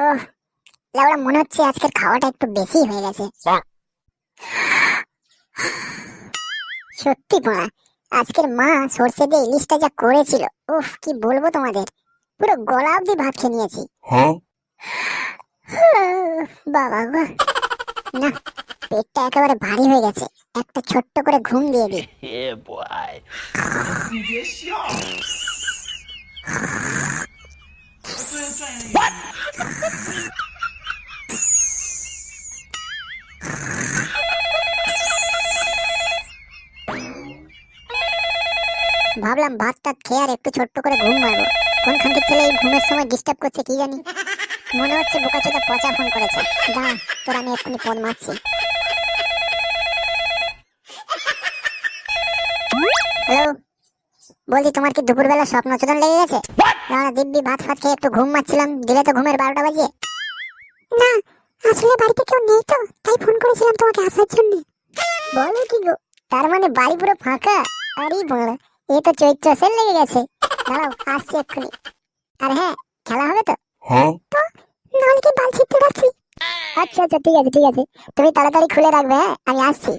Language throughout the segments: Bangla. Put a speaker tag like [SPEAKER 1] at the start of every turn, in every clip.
[SPEAKER 1] ওহ, লাউড়া মনে হচ্ছে আজকের খাওয়াটা একটু বেশি হয়ে গেছে। সত্যি পোড়া, আজকের মা সর্ষে দিয়ে ইলিশটা যা করেছিল, উফ কি বলবো তোমাদের, পুরো গলা অব্দি ভাত খেয়ে নিয়েছি। বাবা গো, না পেটটা একেবারে ভারী হয়ে গেছে, একটা ছোট্ট করে ঘুম দিয়ে দিই। ভাবলাম ভাত টাত খেয়ে আর একটু ছোট্ট করে ঘুম মারবো, কোনখানকার ছেলে এই ঘুমের সময় ডিস্টার্ব করছে কি জানি। মনে হচ্ছে বোকাচোদা পচা ফোন করেছে। দাঁড়া, তোর আমি এক্ষুনি ফোন মারছি। হ্যালো, বলছি তোমার কি দুপুরবেলা স্বপ্নচোদন লেগে গেছে? না দিব্যি ভাত ফাত খেয়ে একটু ঘুম মারছিলাম, দিলে তো ঘুমের 12টা বাজে। না আসলে বাড়িতে কেউ নেই তো, তাই ফোন করেছিলাম তোমাকে আসার জন্য। বলো কি গো, তার মানে বাড়ি পুরো ফাঁকা? আরে বড়, এ তো চৈত্র সেল লেগে গেছে। দাঁড়াও আসছি এক্ষুনি। আর হ্যাঁ, খেলা হবে তো? তো নাহলে কি বাল ছিটতে পারছি। আচ্ছা আচ্ছা, ঠিক আছে ঠিক আছে, তুমি তাড়াতাড়ি খুলে রাখবে। হ্যাঁ আমি আসছি।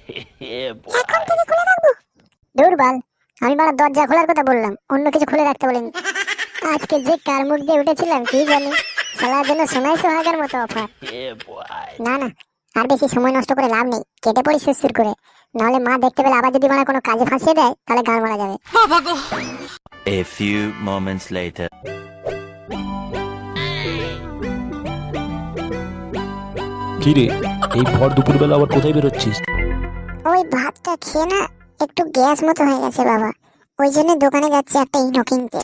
[SPEAKER 1] এখন থেকে খুলে রাখবো? দূর বাল, আমি বাড়া দরজা খোলার কথা বললাম, অন্য কিছু খুলে রাখতে বলিনি। আজকে যে কার মুখ দিয়ে উঠেছিলাম কি জানি, খেলার জন্য শোনাই সোহাগের মতো অফার। না না, আর বেশি সময় নষ্ট করে লাভ নেই, কেটে পড়ি সুরসুর করে, নাহলে মা দেখতে পেলে আবার যদি মানে কোনো কাজে ফাঁসিয়ে দেয় তাহলে গান মারা যাবে।
[SPEAKER 2] A few moments later.
[SPEAKER 3] কি রে, এই ভর দুপুরবেলা আবার কোথায় বেরোচ্ছিস?
[SPEAKER 1] ওই ভাতটা খেয়ে না একটু গ্যাস মতো হয়ে গেছে বাবা, ওই জন্য দোকানে যাচ্ছি একটা ইনো কিনতে।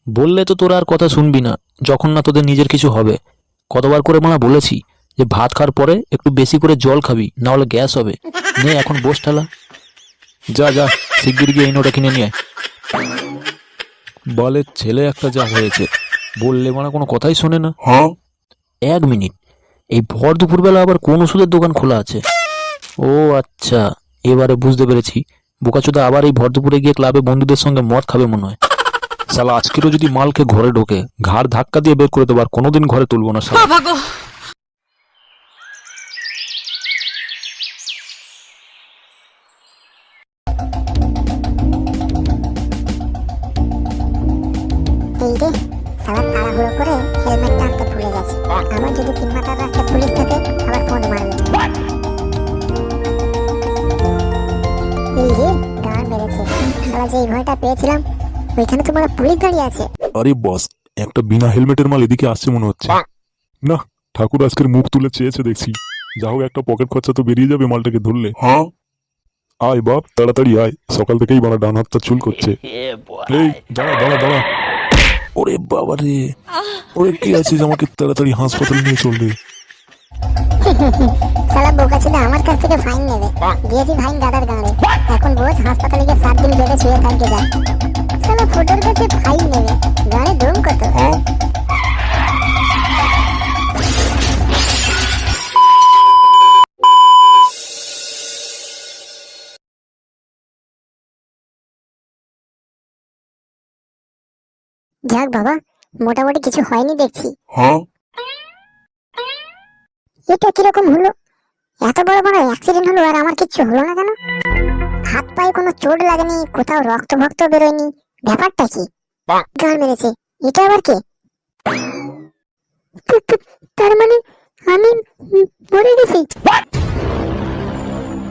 [SPEAKER 3] বললে তো তোরা আর কথা শুনবি না, যখন না তোদের নিজের কিছু হবে। কতবার করে মানা বলেছি যে ভাত খাওয়ার পরে একটু বেশি করে জল খাবি, না হলে গ্যাস হবে। নে এখন বস ঠালা, যা যা শিগগির গিয়ে ইনোটা কিনে নিয়ে আয়। বলের ছেলে একটা যা হয়েছে, বললে মানা কোনো কথাই শোনে না। এক মিনিট, এই ভর দুপুরবেলা আবার কোন ওষুধের দোকান খোলা আছে? ও আচ্ছা, এবারে বুঝতে পেরেছি, বোকাচোদা আবার এই ভর দুপুরে গিয়ে ক্লাবে বন্ধুদের সঙ্গে মদ খাবে মনে হয়। শালা আজকেরও যদি মালকে ঘরে ঢোকে, ঘাড় ধাক্কা দিয়ে বের করে দেবো, আর কোনোদিন ঘরে তুলবো না শালা।
[SPEAKER 1] এই রে, সালা তাড়াহুড়ো করে হেলমেটটা আনতে ভুলে গেছে, আবার যদি তিনমাথার রাস্তায় পুলিশ থাকে আবার ফোন মারবে। এই রে, গান মেরেছে, সালা যেই ভয়টা পেয়েছিলাম, ওইখানে তো বড় পুলিশ দাঁড়িয়ে আছে।
[SPEAKER 4] আরে বস, একটা বিনা হেলমেটের মাল এদিকে আসছে মনে হচ্ছে। না, ঠাকুর আজকের মুখ তুলে চেয়েছে দেখছি। যা হোক, একটা পকেট খরচা তো বেরিয়ে যাবে মালটাকে ধরলে। আয় বাপ, তাড়াতাড়ি আয়, সকাল থেকেই বানা ডান হাতটা চুল করছে। এই দাঁড়া দাঁড়া দাঁড়া। ওরে বাবা রে, ওরে কি আছিস, আমাকে তাড়াতাড়ি হাসপাতালে নিয়ে চলবে।
[SPEAKER 1] সালা বোকাচোদা আমার কাছ থেকে ফাইন নেবে, দিয়েছি ফাইন দাদার গাঁড়ে। এখন বোঝ হাসপাতালে গিয়ে 7 দিন বেডে শুয়ে থাকতে যায়। সালা ফুটোর কাছে ফাইন নেবে, গাঁড়ে দম কত। যাক বাবা, মোটামুটি কিছু হয়নি দেখছি। এটা কিরকম হলো? এত বড় বড় অ্যাক্সিডেন্ট হলো আর আমার কিচ্ছু হলো না কেন? হাত পায়ে কোনো চোট লাগেনি, কোথাও রক্ত ভক্ত বেরোয়নি, ব্যাপারটা কি? গান মেরেছে, এটা আবার কে? তার মানে আমি মরে গেছি?